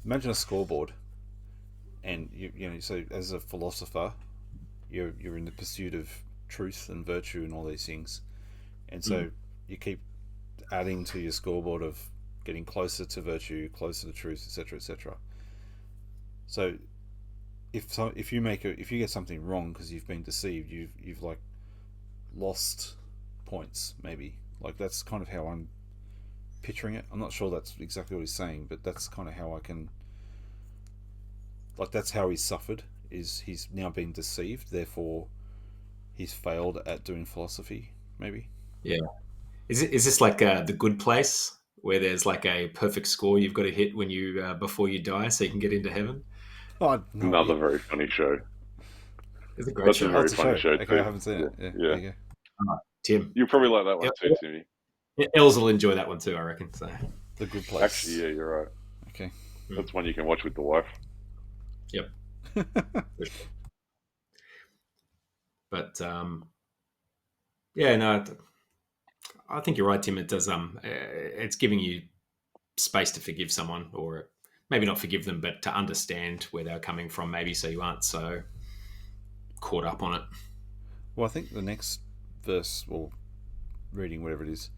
imagine a scoreboard, and so as a philosopher, you're in the pursuit of truth and virtue and all these things, and so you keep adding to your scoreboard of getting closer to virtue, closer to truth, etc., etc. So if you get something wrong because you've been deceived, you've like lost points, maybe. Like, that's kind of how I'm picturing it. I'm not sure that's exactly what he's saying, but that's kind of how I can, like, that's how he's suffered, is he's now been deceived, therefore he's failed at doing philosophy, maybe. Yeah. Is this like The Good Place, where there's like a perfect score you've got to hit when you before you die so you can get into heaven? Oh, no Another idea. very funny show. It's a great That's show. a very It's a funny show okay, too. I haven't seen it. Yeah. There you go. Tim. You'll probably like that one too, Timmy. Els will enjoy that one too, I reckon. So The Good Place. Actually, yeah, you're right. Okay. That's one you can watch with the wife. Yep. But yeah, no, I think you're right, Tim. It does. It's giving you space to forgive someone, or maybe not forgive them, but to understand where they're coming from, maybe, so you aren't so caught up on it. Well, I think the next verse, or reading, whatever it is,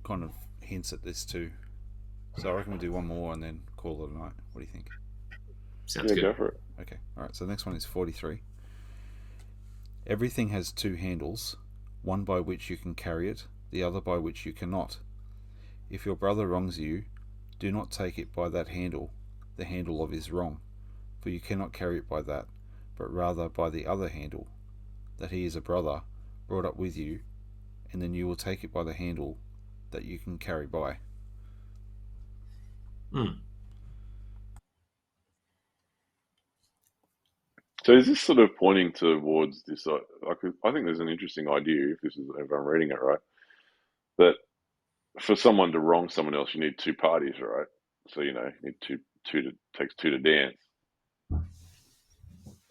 kind of hints at this too. So I reckon we'll do one more and then call it a night. What do you think? Sounds good. Go for it. Okay. All right. So the next one is 43. Everything has two handles, one by which you can carry it, the other by which you cannot. If your brother wrongs you, do not take it by that handle, the handle of his wrong, for you cannot carry it by that, but rather by the other handle, that he is a brother, brought up with you, and then you will take it by the handle that you can carry by. So is this sort of pointing towards this? I think there's an interesting idea, if I'm reading it right, that for someone to wrong someone else, you need two parties, right? So you need takes two to dance,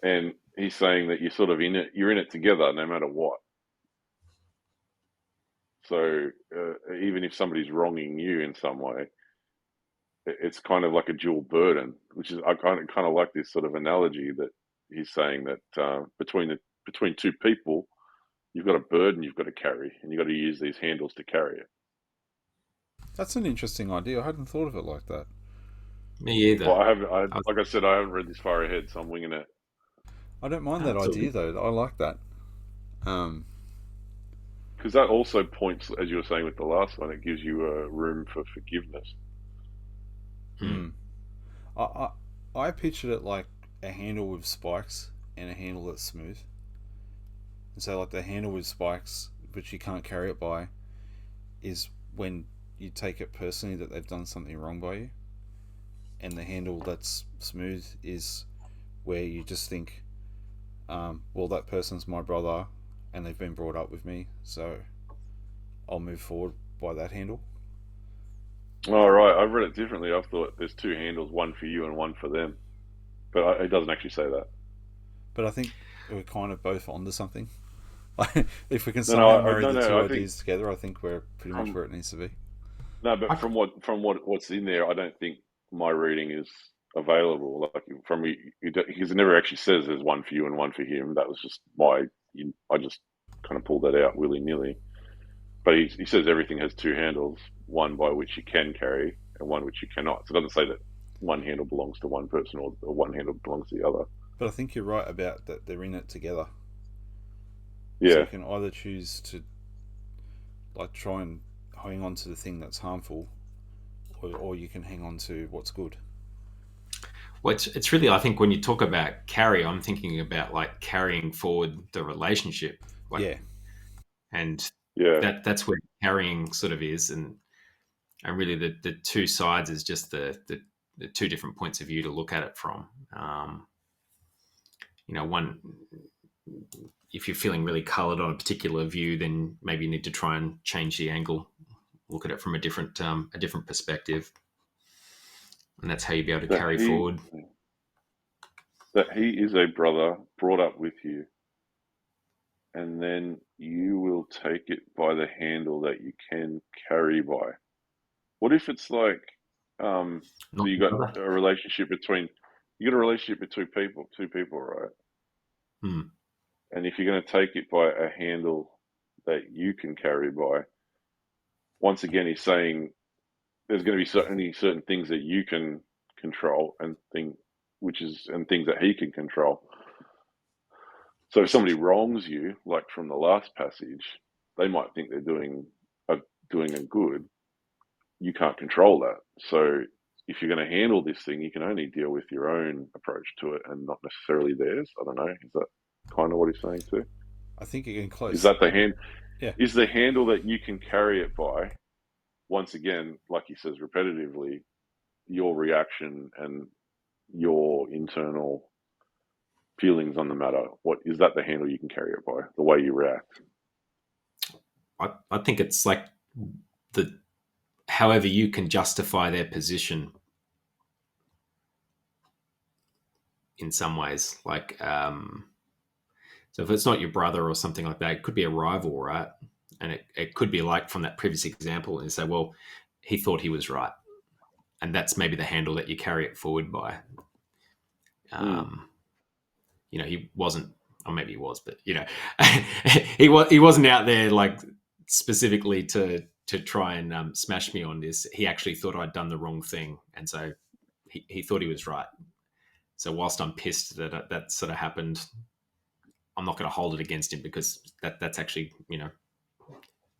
and he's saying that you're sort of in it. You're in it together, no matter what. So even if somebody's wronging you in some way, it's kind of like a dual burden, which is I kind of like this sort of analogy that he's saying that between two people, you've got a burden you've got to carry, and you've got to use these handles to carry it. That's an interesting idea. I hadn't thought of it like that. Me either. Well, like I said, I haven't read this far ahead, so I'm winging it. I don't mind that idea though. I like that. Because that also points, as you were saying with the last one, it gives you a room for forgiveness. I pictured it like a handle with spikes and a handle that's smooth. And so, like, the handle with spikes, which you can't carry it by, is when you take it personally that they've done something wrong by you. And the handle that's smooth is where you just think, well, that person's my brother and they've been brought up with me, so I'll move forward by that handle. Oh, right. I've read it differently. I've thought there's two handles, one for you and one for them. But it doesn't actually say that. But I think we're kind of both onto something. If we can somehow marry the two ideas together, I think we're pretty much where it needs to be. No, but from what's in there, I don't think my reading is available. Like because it never actually says there's one for you and one for him. That was just I just kind of pulled that out willy nilly. But he says everything has two handles, one by which you can carry and one which you cannot. So it doesn't say that one handle belongs to one person or one handle belongs to the other. But I think you're right about that they're in it together. Yeah. So you can either choose to like try and hang on to the thing that's harmful, or you can hang on to what's good. Well, it's really, I think when you talk about carry, I'm thinking about like carrying forward the relationship. Like, yeah. And Yeah. That's where carrying sort of is, and really the two sides is just the two different points of view to look at it from. One, if you're feeling really coloured on a particular view, then maybe you need to try and change the angle, look at it from a different perspective, and that's how you'll be able to carry forward. That he is a brother brought up with you, and then you will take it by the handle that you can carry by. What if it's like, so you got a relationship between two people, right? And if you're going to take it by a handle that you can carry by, once again, he's saying there's going to be only certain things that you can control and things that he can control. So if somebody wrongs you, like from the last passage, they might think they're doing a good. You can't control that. So if you're going to handle this thing, you can only deal with your own approach to it and not necessarily theirs. I don't know. Is that kind of what he's saying too? I think you're getting close. Is that the hand? Yeah. Is the handle that you can carry it by, once again, like he says repetitively, your reaction and your internal feelings on the matter? What is that the handle you can carry it by? The way you react? I think it's like however you can justify their position in some ways. Like, so if it's not your brother or something like that, it could be a rival, right? And it could be like from that previous example, and you say, well, he thought he was right. And that's maybe the handle that you carry it forward by. He wasn't, or maybe he was, but he wasn't out there like specifically to try and smash me on this. He actually thought I'd done the wrong thing, and so he thought he was right. So whilst I'm pissed that sort of happened, I'm not going to hold it against him, because that's actually,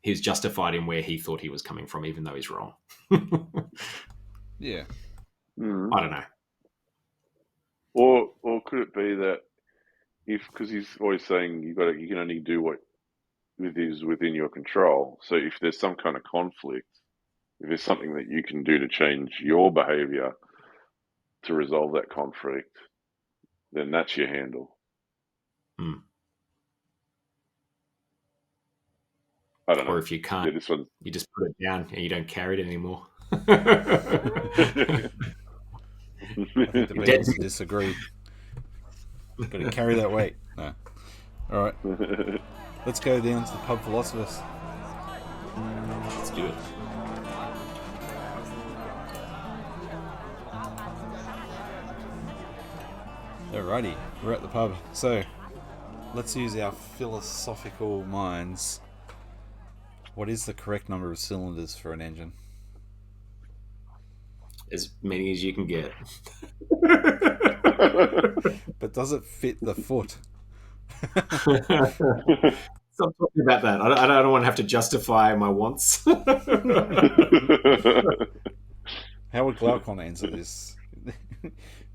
he's justified in where he thought he was coming from, even though he's wrong. Yeah. I don't know. Or could it be that because he's always saying you can only do what is within your control. So if there's some kind of conflict, if there's something that you can do to change your behavior to resolve that conflict, then that's your handle. I don't know. Or if you can't, you just put it down and you don't carry it anymore. I think the Beatles disagree. Got to carry that weight. No. All right. Let's go down to the pub philosophers. Let's do it. Alrighty, we're at the pub. So, let's use our philosophical minds. What is the correct number of cylinders for an engine? As many as you can get. But does it fit the foot? Stop talking about that. I don't want to have to justify my wants. How would Glaucon answer this?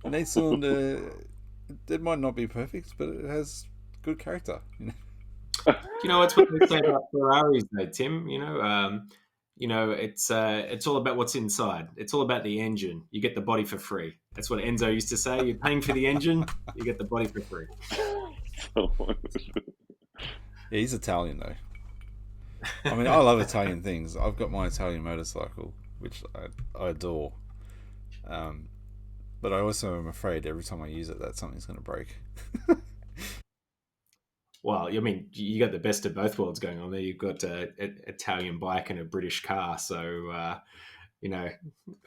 An 8-cylinder, it might not be perfect, but it has good character. It's what they say about Ferraris, though, Tim. It's all about what's inside. It's all about the engine. You get the body for free. That's what Enzo used to say. You're paying for the engine, you get the body for free. Yeah, he's Italian though. I mean, I love Italian things. I've got my Italian motorcycle, which I adore. But I also am afraid every time I use it that something's going to break. Well, I mean, you got the best of both worlds going on there. You've got an Italian bike and a British car, so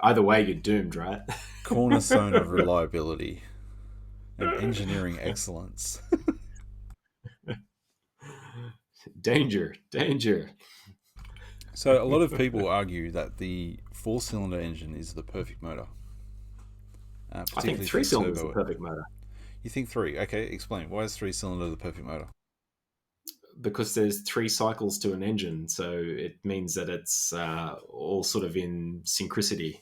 either way, you're doomed, right? Cornerstone of reliability and engineering excellence. Danger. So a lot of people argue that the 4-cylinder engine is the perfect motor. I think 3-cylinder is the perfect motor. You think 3? Okay, explain. Why is 3-cylinder the perfect motor? Because there's 3 cycles to an engine, so it means that it's all sort of in synchronicity.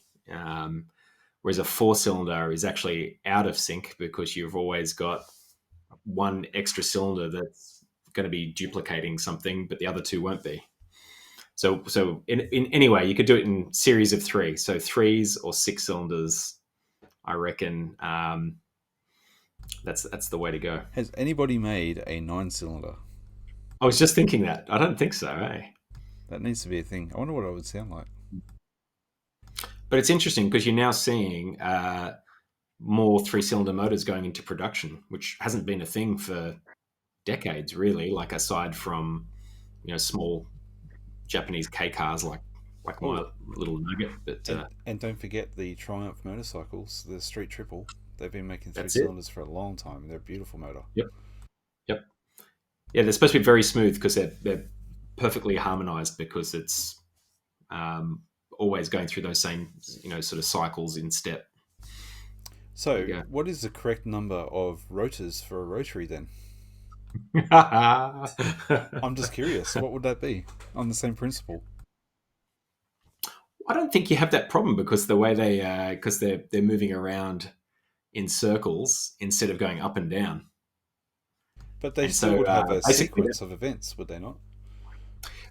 Whereas a 4-cylinder is actually out of sync, because you've always got one extra cylinder that's going to be duplicating something, but the other 2 won't be. So in anyway, you could do it in series of 3. So 3s or 6 cylinders, I reckon. That's the way to go. Has anybody made a 9-cylinder? I was just thinking that. I don't think so, eh? That needs to be a thing. I wonder what it would sound like. But it's interesting because you're now seeing more 3-cylinder motors going into production, which hasn't been a thing for decades, really. Like aside from small Japanese K cars, like my little Nugget. But and don't forget the Triumph motorcycles, the Street Triple. They've been making 3 That's cylinders for a long time. They're a beautiful motor. Yep. Yeah, they're supposed to be very smooth because they're perfectly harmonized because it's always going through those same sort of cycles in step. So, what is the correct number of rotors for a rotary then? I'm just curious. What would that be on the same principle? I don't think you have that problem because the way they're moving around in circles instead of going up and down. But they still would have a sequence of events, would they not?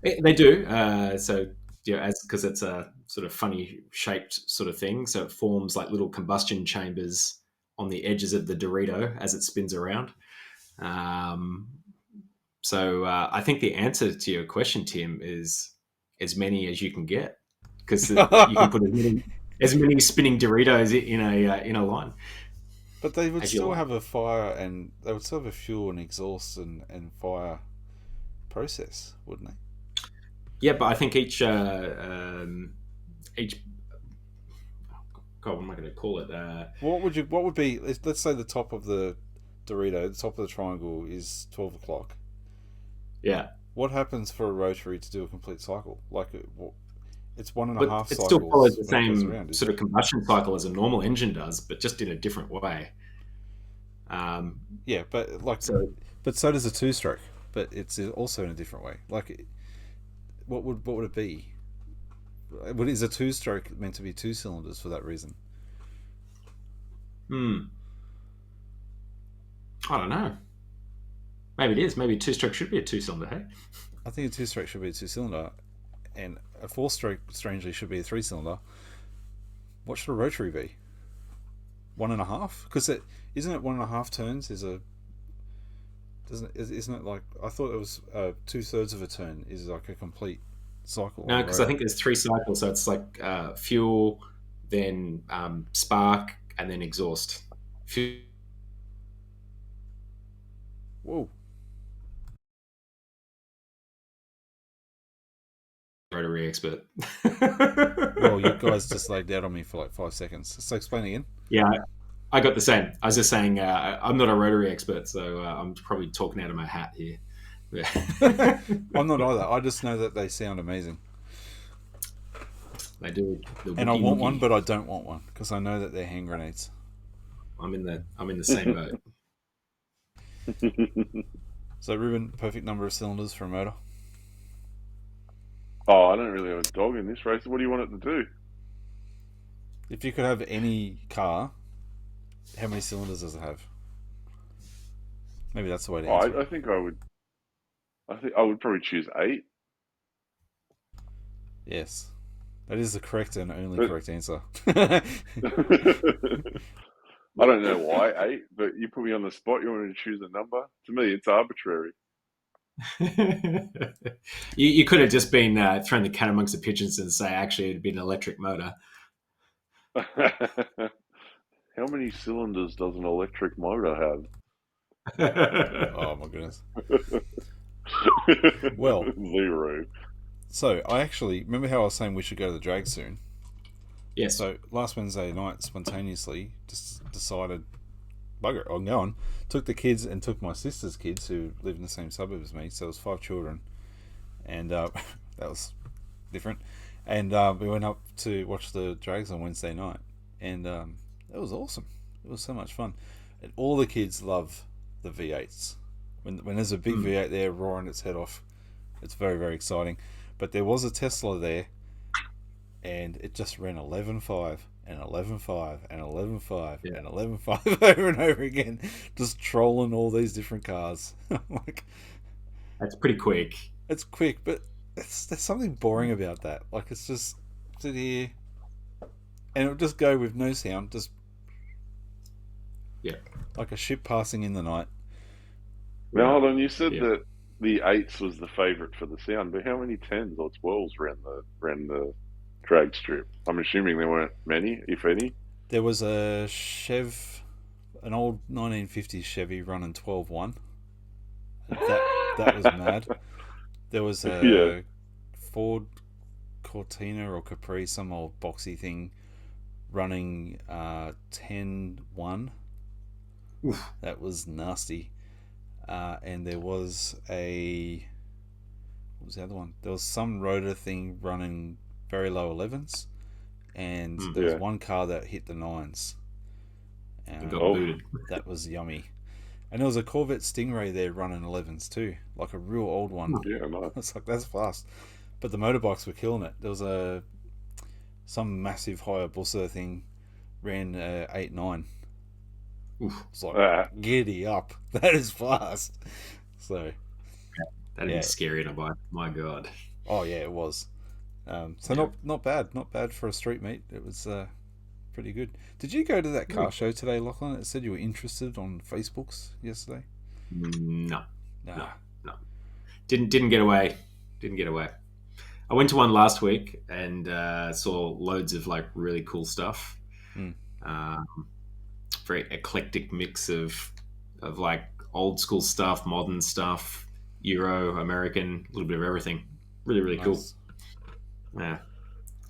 They do. Because it's a sort of funny shaped sort of thing, so it forms like little combustion chambers on the edges of the Dorito as it spins around. So I think the answer to your question, Tim, is as many as you can get, because you can put as many spinning Doritos in a line. But they would still have a fire, and they would still have a fuel and exhaust and fire process, wouldn't they? Yeah, but I think each God, what am I going to call it? What would be? Let's say the top of the Dorito, the top of the triangle is 12 o'clock. Yeah. What happens for a rotary to do a complete cycle? Like it's 1.5 cycles. It still follows the same sort of combustion cycle as a normal engine does, but just in a different way. Yeah, but so does a 2-stroke, but it's also in a different way. Like, what would it be? Is a 2-stroke meant to be 2 cylinders for that reason? I don't know. Maybe it is. Maybe a 2-stroke should be a 2-cylinder, hey? I think a 2-stroke should be a 2-cylinder, and a 4-stroke, strangely, should be a 3-cylinder. What should a rotary be? 1.5? Because isn't it 1.5 turns? Isn't it like, I thought it was 2/3 of a turn is like a complete cycle? No, because I think there's 3 cycles, so it's like fuel, then spark, and then exhaust. Whoa. Rotary expert. Well, you guys just laid that on me for like 5 seconds. So explain again. Yeah, I got the same. I was just saying I'm not a rotary expert, so I'm probably talking out of my hat here. I'm not either. I just know that they sound amazing. They do. And I want one, but I don't want one because I know that they're hand grenades. I'm in the same boat. So, Ruben, perfect number of cylinders for a motor? Oh, I don't really have a dog in this race. What do you want it to do? If you could have any car, how many cylinders does it have? Maybe that's the way to answer. I think I would probably choose 8. Yes. That is the correct and only correct answer. I don't know why 8, but you put me on the spot. You want me to choose a number? To me, it's arbitrary. You could have just been thrown the cat amongst the pigeons and say, actually, it'd be an electric motor. How many cylinders does an electric motor have? Oh, my goodness. Well, 0. So, I actually... Remember how I was saying we should go to the drag soon? Yes. So, last Wednesday night, spontaneously, just decided, bugger it, I'm going. Took the kids and took my sister's kids, who live in the same suburb as me, so it was 5 children. And that was different. And we went up to watch the drags on Wednesday night. And it was awesome. It was so much fun. And all the kids love the V8s. When there's a big V8 there roaring its head off, it's very, very exciting. But there was a Tesla there, and it just ran 11.5 and 11.5 and 11.5 and 11.5 over and over again, just trolling all these different cars. Like, that's pretty quick. It's quick, but there's something boring about that. Like, it's just sit here, and it'll just go with no sound, just Yeah. like a ship passing in the night. Now, hold on. You said Yeah. that the eights was the favourite for the sound, but how many tens or 12s ran the drag strip? I'm assuming there weren't many, if any. There was a an old 1950s Chevy running 12.1. That was mad. There was a Yeah. Ford Cortina or Capri, some old boxy thing, running 10.1. That was nasty. And there was what was the other one? There was some rotor thing running very low 11s, and there was one car that hit the 9s. And got booted. That was yummy. And there was a Corvette Stingray there running 11s too, like a real old one. Yeah, nice. It's like, that's fast. But the motorbikes were killing it. There was some massive Hayabusa thing ran 8.9. It's like, giddy up. That is fast. So that'd be scary in a bike. My God. Oh yeah, it was. Not bad for a street meet. It was pretty good. Did you go to that car show today, Lachlan? It said you were interested on Facebooks yesterday. No. Didn't get away. I went to one last week and saw loads of like really cool stuff. Very eclectic mix of like old school stuff, modern stuff, Euro, American, a little bit of everything. Really, really cool. Yeah.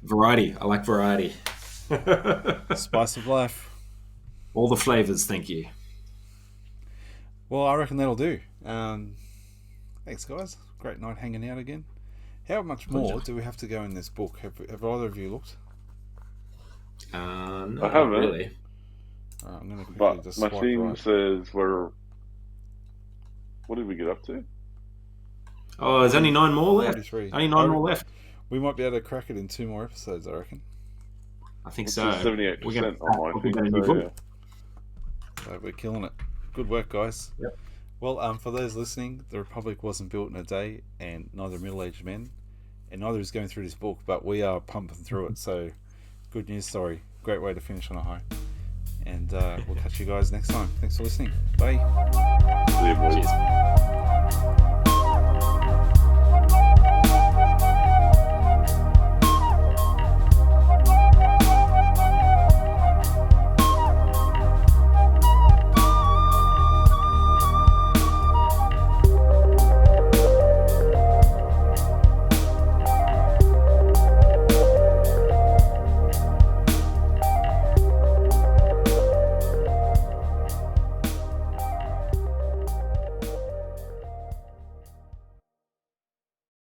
Variety. I like variety. Spice of life. All the flavors, thank you. Well, I reckon that'll do. Thanks, guys. Great night hanging out again. How much more do we have to go in this book? Have either of you looked? No, I haven't. Really. I'm going to quickly But just my swipe thing right. says what did we get up to? Oh, there's only 9 more left. 43. Only 9 more left. We might be able to crack it in 2 more episodes, I reckon. I think It's so. 78% on my thing. So we're killing it. Good work, guys. Yep. Well, for those listening, the Republic wasn't built in a day, and neither middle-aged men, and neither is going through this book, but we are pumping through it. So, good news story. Great way to finish on a high. And we'll catch you guys next time. Thanks for listening. Bye. See you, boys. Cheers.